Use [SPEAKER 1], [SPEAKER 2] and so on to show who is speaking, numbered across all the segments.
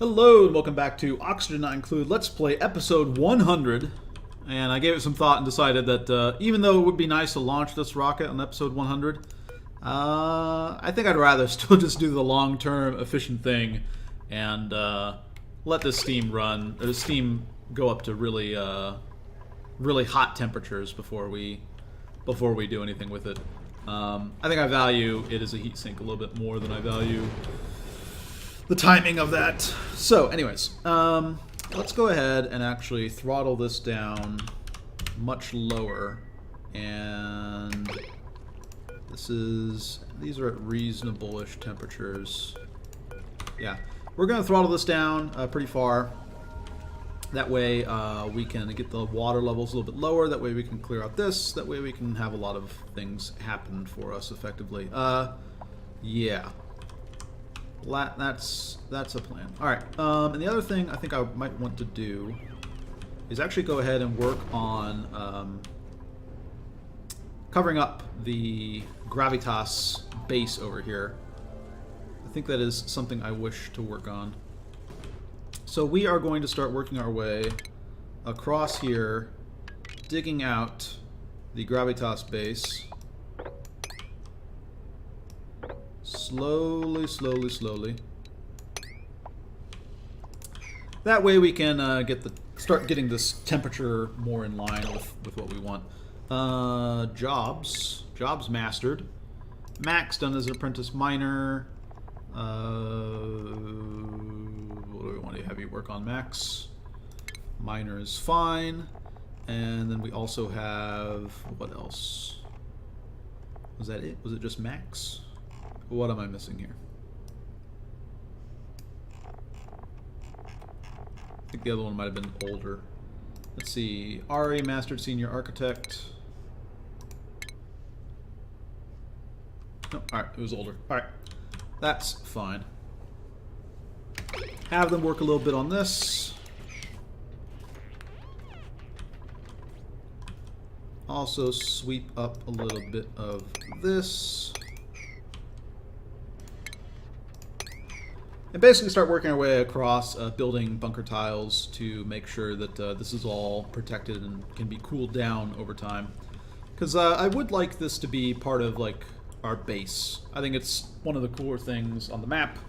[SPEAKER 1] Hello and welcome back to Oxygen Not Include Let's Play episode 100. And I gave it some thought and decided that even though it would be nice to launch this rocket on episode 100, I think I'd rather still just do the long-term efficient thing and let this steam run, or the steam go up to really hot temperatures before we do anything with it. I think I value it as a heat sink a little bit more than I value the timing of that. So anyways, let's go ahead and actually throttle this down much lower, and these are at reasonable-ish temperatures. Yeah, we're gonna throttle this down pretty far. That way we can get the water levels a little bit lower. That way we can clear out this. That way we can have a lot of things happen for us effectively. Yeah. That's a plan. Alright, and the other thing I think I might want to do is actually go ahead and work on covering up the Gravitas base over here. I think that is something I wish to work on. So we are going to start working our way across here, digging out the Gravitas base. Slowly, slowly, slowly. That way we can start getting this temperature more in line with what we want. Jobs mastered. Max done as an apprentice miner. What do we want to have you work on, Max? Miner is fine. And then we also have, what else? Was that it? Was it just Max? What am I missing here? I think the other one might have been older. Let's see. Ari, Mastered Senior Architect. No, alright, it was older. Alright. That's fine. Have them work a little bit on this. Also sweep up a little bit of this. And basically start working our way across building bunker tiles to make sure that this is all protected and can be cooled down over time. Because I would like this to be part of like our base. I think it's one of the cooler things on the map.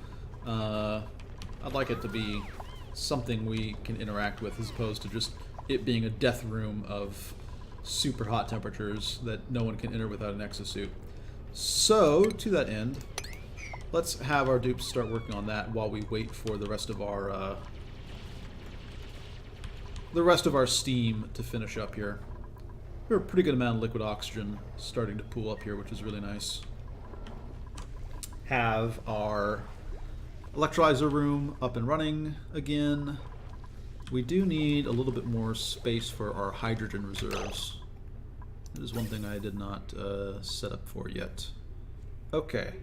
[SPEAKER 1] I'd like it to be something we can interact with as opposed to just it being a death room of super hot temperatures that no one can enter without an exosuit. So, to that end, let's have our dupes start working on that while we wait for the rest of our steam to finish up here. We have a pretty good amount of liquid oxygen starting to pool up here, which is really nice. Have our electrolyzer room up and running again. We do need a little bit more space for our hydrogen reserves. That is one thing I did not set up for yet. Okay.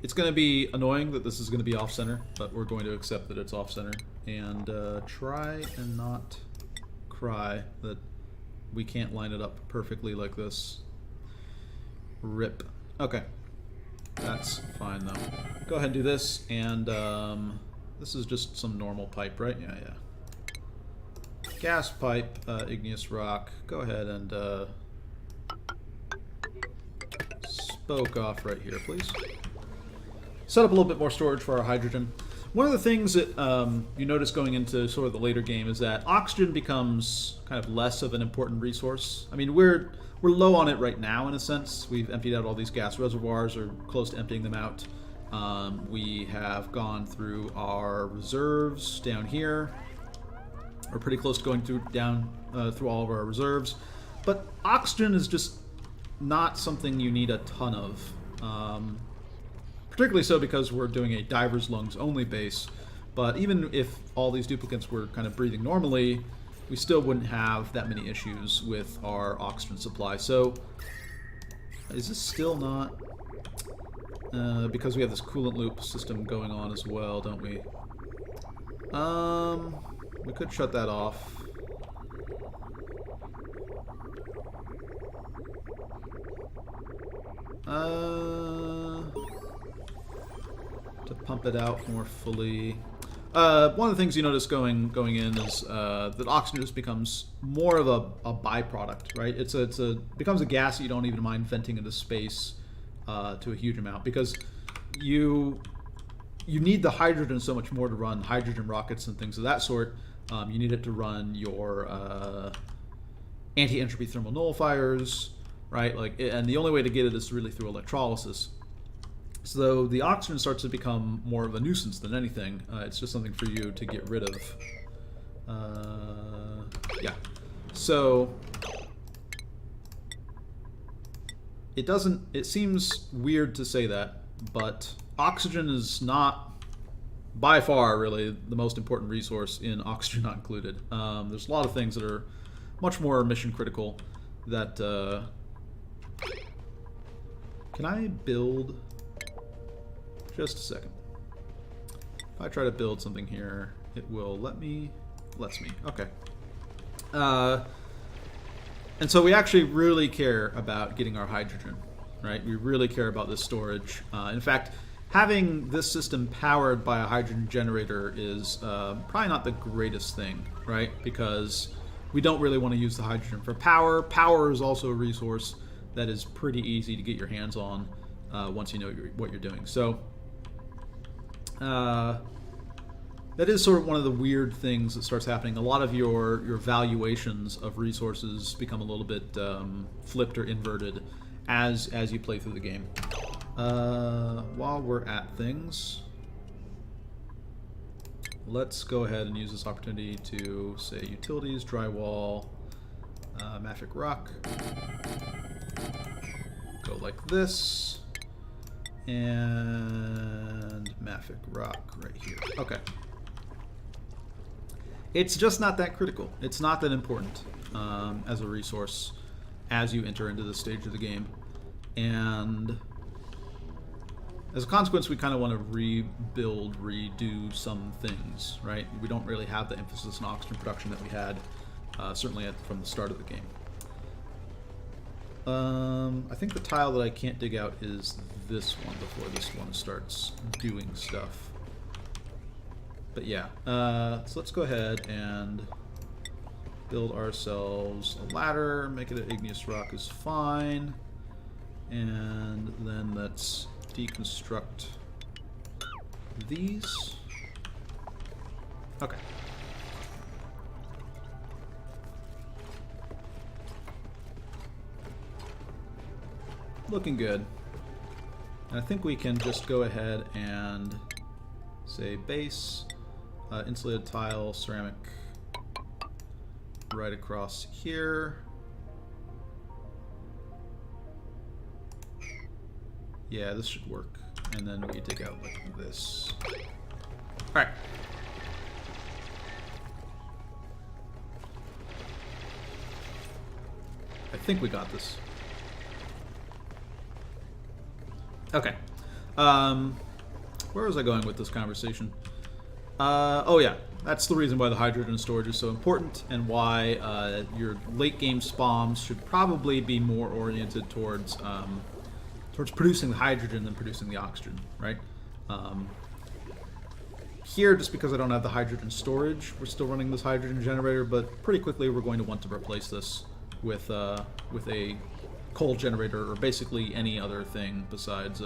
[SPEAKER 1] It's going to be annoying that this is going to be off-center, but we're going to accept that it's off-center. And try and not cry that we can't line it up perfectly like this. RIP. Okay. That's fine, though. Go ahead and do this, and this is just some normal pipe, right? Yeah, yeah. Gas pipe, igneous rock. Go ahead and spoke off right here, please. Set up a little bit more storage for our hydrogen. One of the things that you notice going into sort of the later game is that oxygen becomes kind of less of an important resource. I mean, we're low on it right now in a sense. We've emptied out all these gas reservoirs, or close to emptying them out. We have gone through our reserves down here. We're pretty close to going through all of our reserves, but oxygen is just not something you need a ton of. Particularly so because we're doing a diver's lungs only base. But even if all these duplicates were kind of breathing normally, we still wouldn't have that many issues with our oxygen supply. So, is this still not? Because we have this coolant loop system going on as well, don't we? We could shut that off. To pump it out more fully. One of the things you notice going in is that oxygen just becomes more of a byproduct, right? It becomes a gas that you don't even mind venting into space to a huge amount, because you need the hydrogen so much more to run hydrogen rockets and things of that sort. You need it to run your anti-entropy thermal nullifiers, right? And the only way to get it is really through electrolysis. So the oxygen starts to become more of a nuisance than anything. It's just something for you to get rid of. Yeah. So it seems weird to say that, but oxygen is not by far really the most important resource in Oxygen Not Included. There's a lot of things that are much more mission critical that can I build? Just a second. If I try to build something here, it will lets me. Okay. And so we actually really care about getting our hydrogen, right? We really care about this storage. In fact, having this system powered by a hydrogen generator is probably not the greatest thing, right? Because we don't really want to use the hydrogen for power. Power is also a resource that is pretty easy to get your hands on once you know what you're doing. So that is sort of one of the weird things that starts happening. A lot of your valuations of resources become a little bit flipped or inverted as you play through the game. While we're at things, let's go ahead and use this opportunity to say utilities, drywall, mafic rock. Go like this. And mafic rock right here. Okay. It's just not that critical. It's not that important as a resource as you enter into this stage of the game. And as a consequence, we kind of want to redo some things, right? We don't really have the emphasis on oxygen production that we had, certainly from the start of the game. I think the tile that I can't dig out is this one before this one starts doing stuff. But yeah, so let's go ahead and build ourselves a ladder, make it an igneous rock is fine, and then let's deconstruct these. Okay. Looking good. And I think we can just go ahead and say base, insulated tile, ceramic right across here. Yeah, this should work. And then we dig out like this. Alright. I think we got this. Okay. Where was I going with this conversation? Oh yeah, that's the reason why the hydrogen storage is so important, and why your late game spawns should probably be more oriented towards producing the hydrogen than producing the oxygen, right? Here, just because I don't have the hydrogen storage, we're still running this hydrogen generator, but pretty quickly we're going to want to replace this with a coal generator, or basically any other thing besides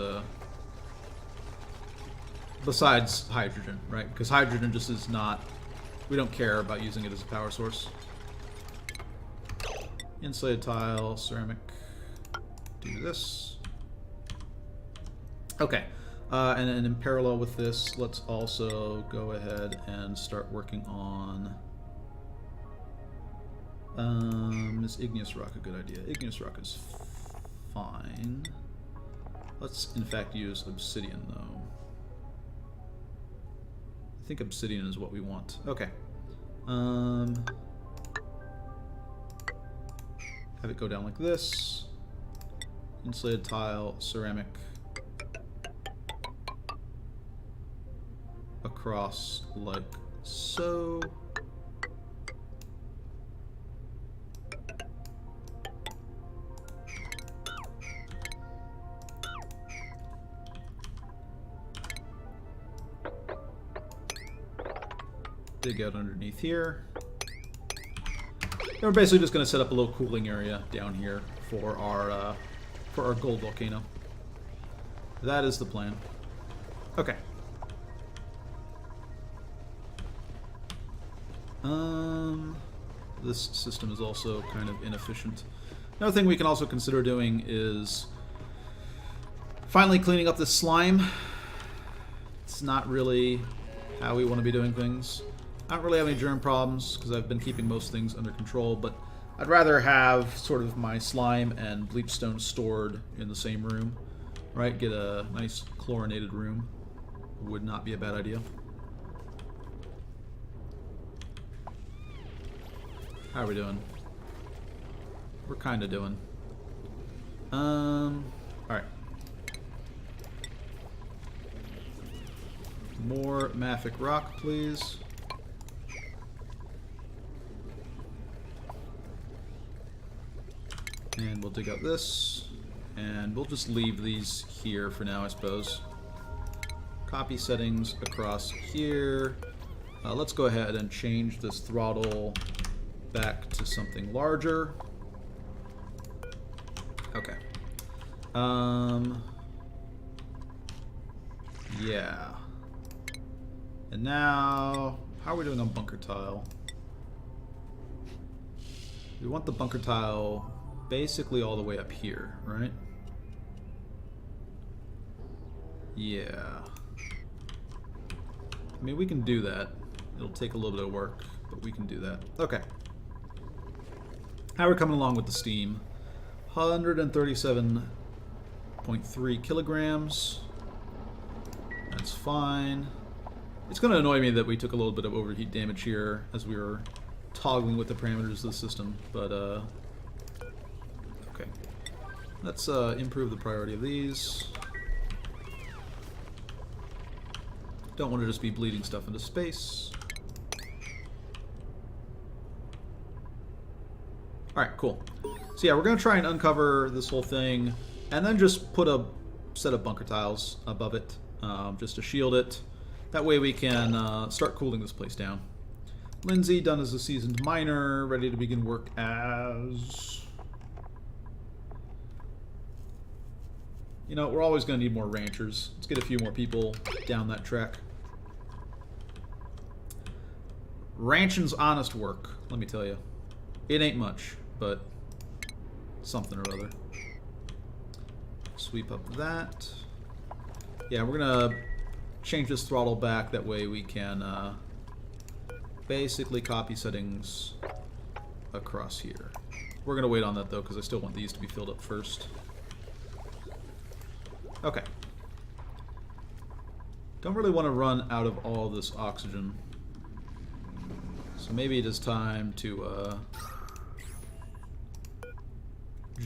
[SPEAKER 1] hydrogen, right? Because hydrogen just is not, we don't care about using it as a power source. Insulated tile, ceramic, do this. Okay, and then in parallel with this, let's also go ahead and start working on, is igneous rock a good idea? Igneous rock is fine. Let's in fact use obsidian though. I think obsidian is what we want. Okay. Have it go down like this. Insulated tile, ceramic across like so. dig out underneath here. And we're basically just going to set up a little cooling area down here for our gold volcano. That is the plan. Okay. This system is also kind of inefficient. Another thing we can also consider doing is finally cleaning up this slime. It's not really how we want to be doing things. I don't really have any germ problems because I've been keeping most things under control, but I'd rather have sort of my slime and bleachstone stored in the same room, right? Get a nice chlorinated room. Would not be a bad idea. How are we doing? We're kind of doing. Alright. More mafic rock, please. And we'll dig out this. And we'll just leave these here for now, I suppose. Copy settings across here. Let's go ahead and change this throttle back to something larger. Okay. Yeah. And now, how are we doing on bunker tile? We want the bunker tile basically all the way up here, right? Yeah. I mean, we can do that. It'll take a little bit of work, but we can do that. Okay. How are we coming along with the steam? 137.3 kilograms. That's fine. It's going to annoy me that we took a little bit of overheat damage here as we were toggling with the parameters of the system, but okay. Let's improve the priority of these. Don't want to just be bleeding stuff into space. Alright, cool. So yeah, we're going to try and uncover this whole thing, and then just put a set of bunker tiles above it, just to shield it. That way we can start cooling this place down. Lindsay, done as a seasoned miner, ready to begin work as... You know, we're always going to need more ranchers. Let's get a few more people down that track. Ranching's honest work, let me tell you. It ain't much, but something or other. Sweep up that. Yeah, we're going to change this throttle back. That way we can basically copy settings across here. We're going to wait on that, though, because I still want these to be filled up first. Okay. Don't really want to run out of all this oxygen. So maybe it is time to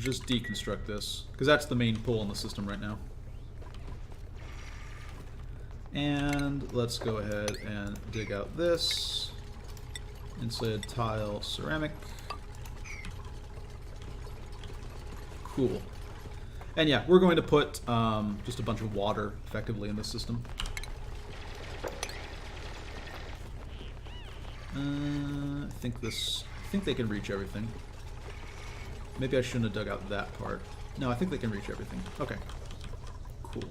[SPEAKER 1] just deconstruct this, because that's the main pull in the system right now. And let's go ahead and dig out this insulated tile ceramic. Cool. And yeah, we're going to put just a bunch of water effectively in this system. I think they can reach everything. Maybe I shouldn't have dug out that part. No, I think they can reach everything. Okay. Cool.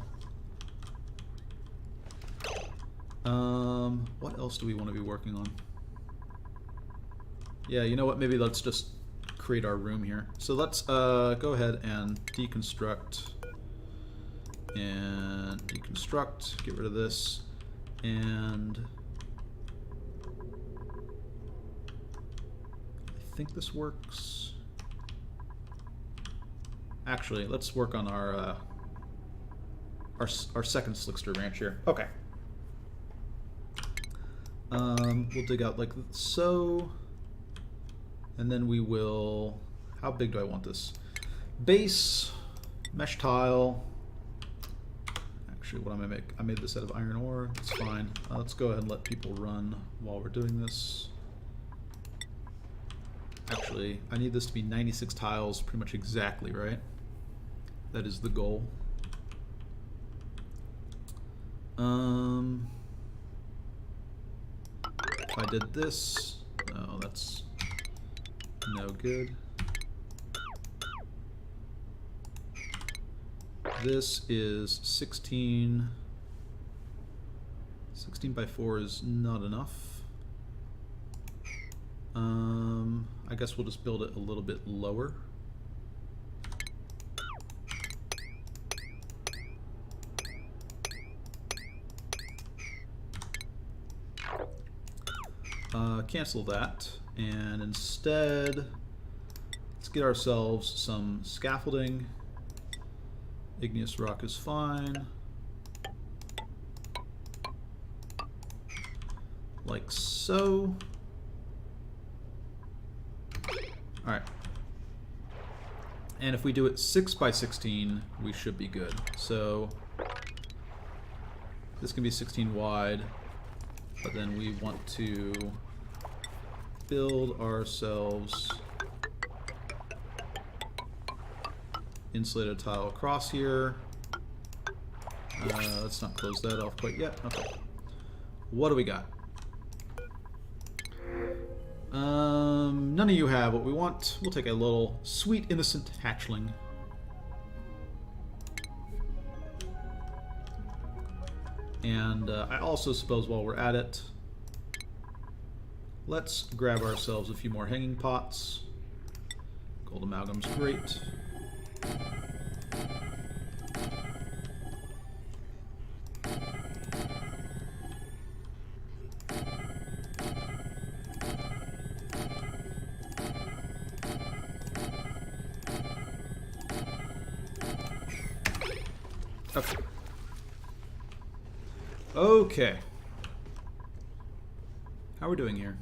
[SPEAKER 1] What else do we want to be working on? Yeah, you know what? Maybe let's just create our room here. So let's go ahead and deconstruct. And deconstruct. Get rid of this. And... I think this works. Actually, let's work on our second Slickster ranch here. Okay. We'll dig out like so, and then we will. How big do I want this? Base, mesh tile. Actually, what am I make? I made this out of iron ore. That's fine. Let's go ahead and let people run while we're doing this. Actually, I need this to be 96 tiles, pretty much exactly, right? That is the goal. If I did this, no, that's no good. This is 16. 16 by 4 is not enough. I guess we'll just build it a little bit lower. Cancel that, and instead let's get ourselves some scaffolding. Igneous rock is fine. Like so. Alright. And if we do it 6 by 16, we should be good. So this can be 16 wide, but then we want to build ourselves insulated tile across here. Let's not close that off quite yet. Okay. What do we got? None of you have what we want. We'll take a little sweet innocent hatchling. And I also suppose while we're at it, let's grab ourselves a few more hanging pots. Gold amalgam's great. Okay. Okay. How are we doing here?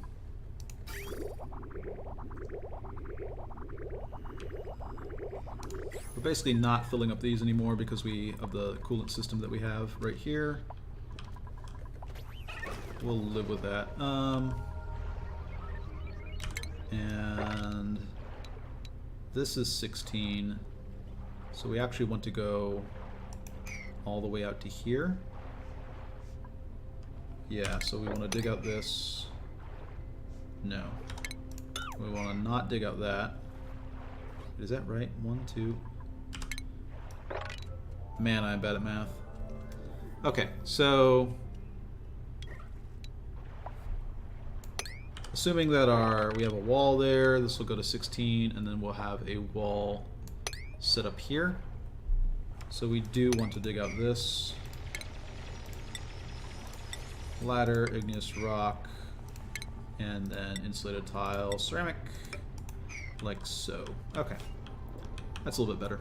[SPEAKER 1] We're basically not filling up these anymore because of the coolant system that we have right here. We'll live with that. And this is 16. So we actually want to go all the way out to here. Yeah, so we want to dig out this. No. We want to not dig out that. Is that right? 1, 2. Man, I'm bad at math. Okay, so assuming that we have a wall there, this will go to 16, and then we'll have a wall set up here. So we do want to dig out this. Ladder, igneous rock, and then insulated tile, ceramic, like so. Okay, that's a little bit better.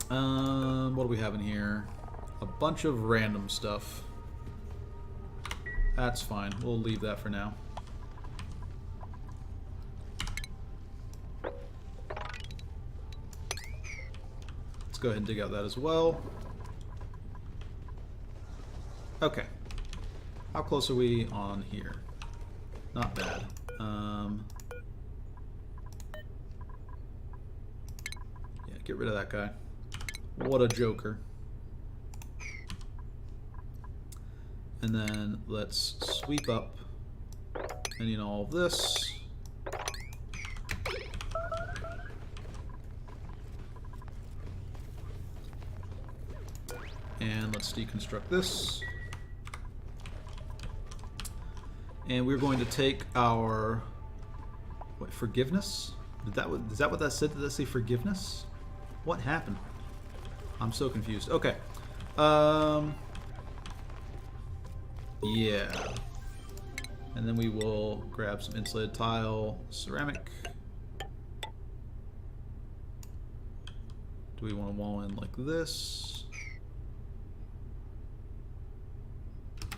[SPEAKER 1] What do we have in here? A bunch of random stuff. That's fine. We'll leave that for now. Let's go ahead and dig out that as well. Okay. How close are we on here? Not bad. Yeah, get rid of that guy. What a joker. And then let's sweep up any and all of this. And let's deconstruct this. And we're going to take our forgiveness? Is that what that said? Did that say forgiveness? What happened? I'm so confused. Okay. Yeah. And then we will grab some insulated tile, ceramic. Do we want to wall in like this?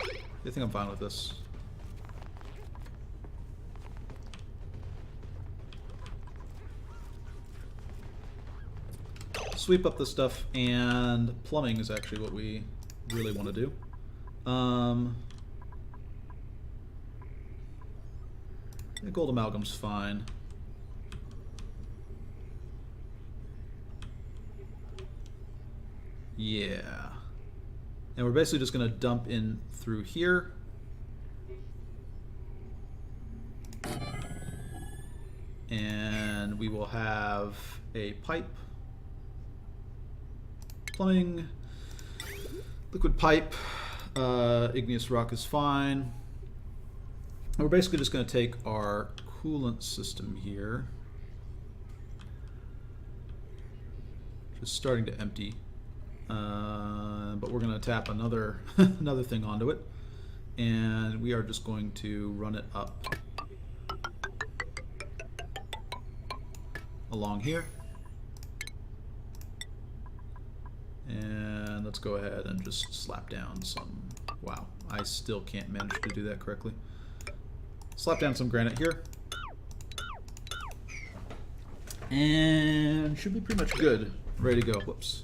[SPEAKER 1] I think I'm fine with this. Sweep up the stuff, and plumbing is actually what we really want to do. The gold amalgam's fine. Yeah. And we're basically just going to dump in through here, then we will have a pipe, plumbing, liquid pipe, igneous rock is fine. And we're basically just going to take our coolant system here, just starting to empty, but we're going to tap another another thing onto it, and we are just going to run it up along here. And let's go ahead and just slap down some, wow, I still can't manage to do that correctly. Slap down some granite here. And should be pretty much good. Ready to go. Whoops.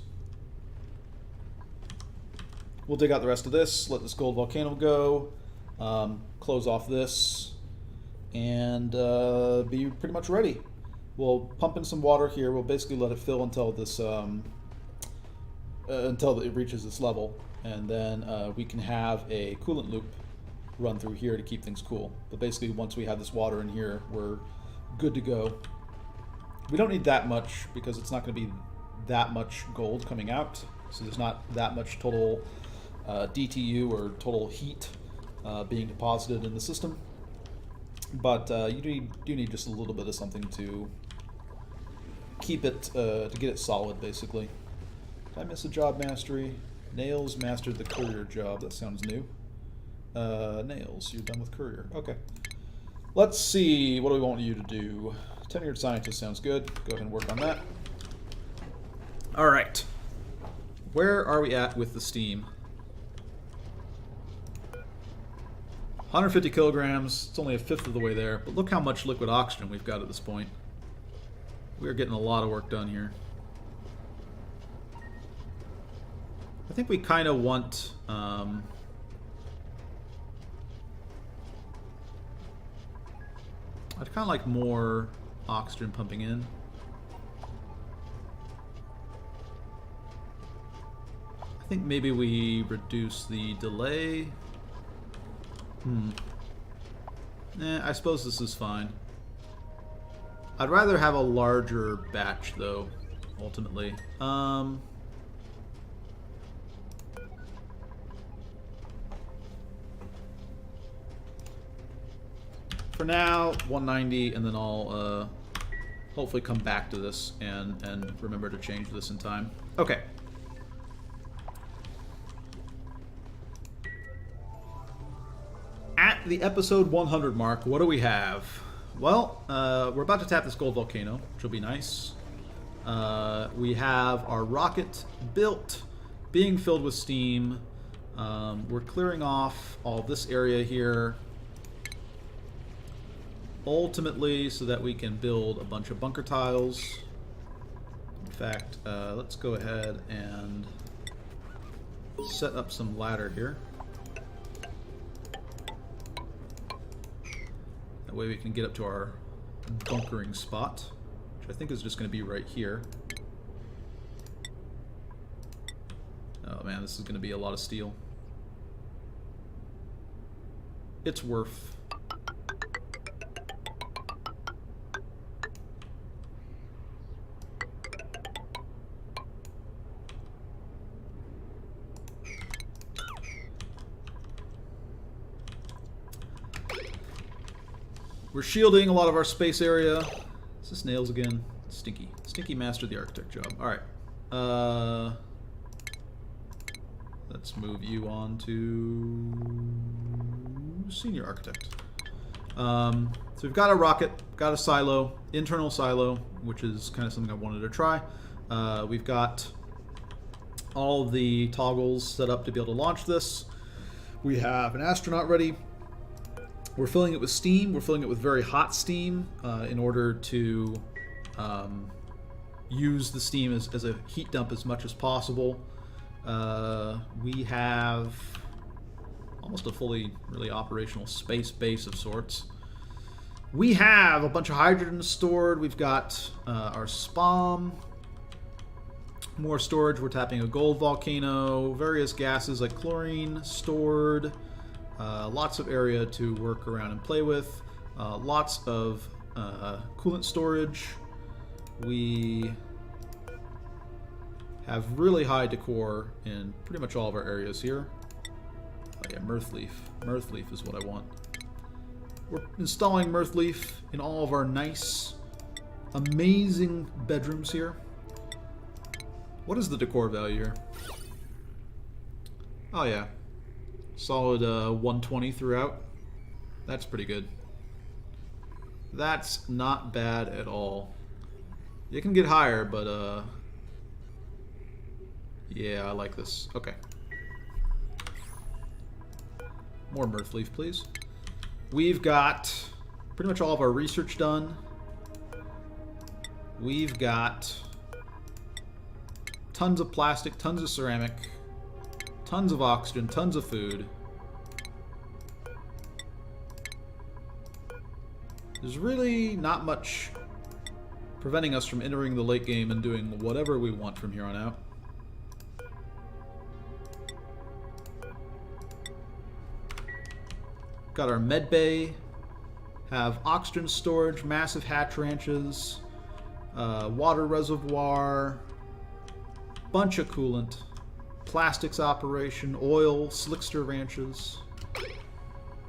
[SPEAKER 1] We'll dig out the rest of this, let this gold volcano go, close off this, and be pretty much ready. We'll pump in some water here. We'll basically let it fill until this until it reaches this level, and then we can have a coolant loop run through here to keep things cool. But basically, once we have this water in here, we're good to go. We don't need that much because it's not going to be that much gold coming out, so there's not that much total DTU or total heat being deposited in the system. But you do need just a little bit of something to keep it, to get it solid, basically. Did I miss a job mastery? Nails mastered the courier job. That sounds new. Nails, you're done with courier. Okay. Let's see, what do we want you to do? Tenured scientist sounds good. Go ahead and work on that. Alright. Where are we at with the steam? 150 kilograms. It's only a fifth of the way there, but look how much liquid oxygen we've got at this point. We're getting a lot of work done here. I think we kind of want I'd kind of like more oxygen pumping in. I think maybe we reduce the delay. I suppose this is fine. I'd rather have a larger batch though, ultimately. For now, 190, and then I'll hopefully come back to this and remember to change this in time. Okay. At the episode 100 mark, what do we have? Well, we're about to tap this gold volcano, which will be nice. We have our rocket built, being filled with steam. We're clearing off all this area here, ultimately so that we can build a bunch of bunker tiles. In fact, let's go ahead and set up some ladder here. That way we can get up to our bunkering spot, which I think is just going to be right here. Oh man, this is going to be a lot of steel. It's worth. We're shielding a lot of our space area. Is this nails again? Stinky. Stinky mastered the architect job. Alright. Let's move you on to senior architect. So we've got a rocket, got a silo, internal silo, which is kind of something I wanted to try. We've got all of the toggles set up to be able to launch this. We have an astronaut ready. We're filling it with steam. We're filling it with very hot steam in order to use the steam as a heat dump as much as possible. We have almost a fully really operational space base of sorts. We have a bunch of hydrogen stored. We've got our SPOM. More storage. We're tapping a gold volcano. Various gases like chlorine stored. Lots of area to work around and play with. Lots of coolant storage. We have really high decor in pretty much all of our areas here. Okay, Mirth Leaf. Mirth Leaf is what I want. We're installing Mirth Leaf in all of our nice, amazing bedrooms here. What is the decor value here? Oh yeah. Solid 120 throughout. That's pretty good. That's not bad at all. You can get higher, but yeah, I like this. Okay. More Mirth Leaf, please. We've got pretty much all of our research done. We've got tons of plastic, tons of ceramic, tons of oxygen, tons of food. There's really not much preventing us from entering the late game and doing whatever we want from here on out. Got our med bay, have oxygen storage, massive hatch ranches, water reservoir, bunch of coolant, plastics operation, oil, Slickster ranches.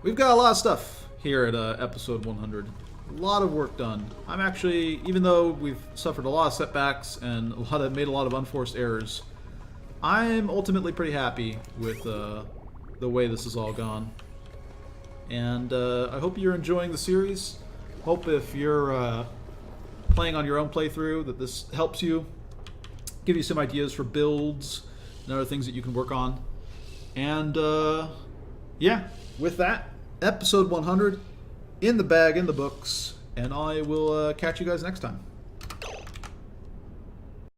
[SPEAKER 1] We've got a lot of stuff here at episode 100. A lot of work done. I'm actually, even though we've suffered a lot of setbacks and made a lot of unforced errors, I'm ultimately pretty happy with the way this has all gone. And I hope you're enjoying the series. Hope if you're playing on your own playthrough that this helps you, give you some ideas for builds and other things that you can work on. And yeah, with that, episode 100 in the bag, in the books, and I will catch you guys next time.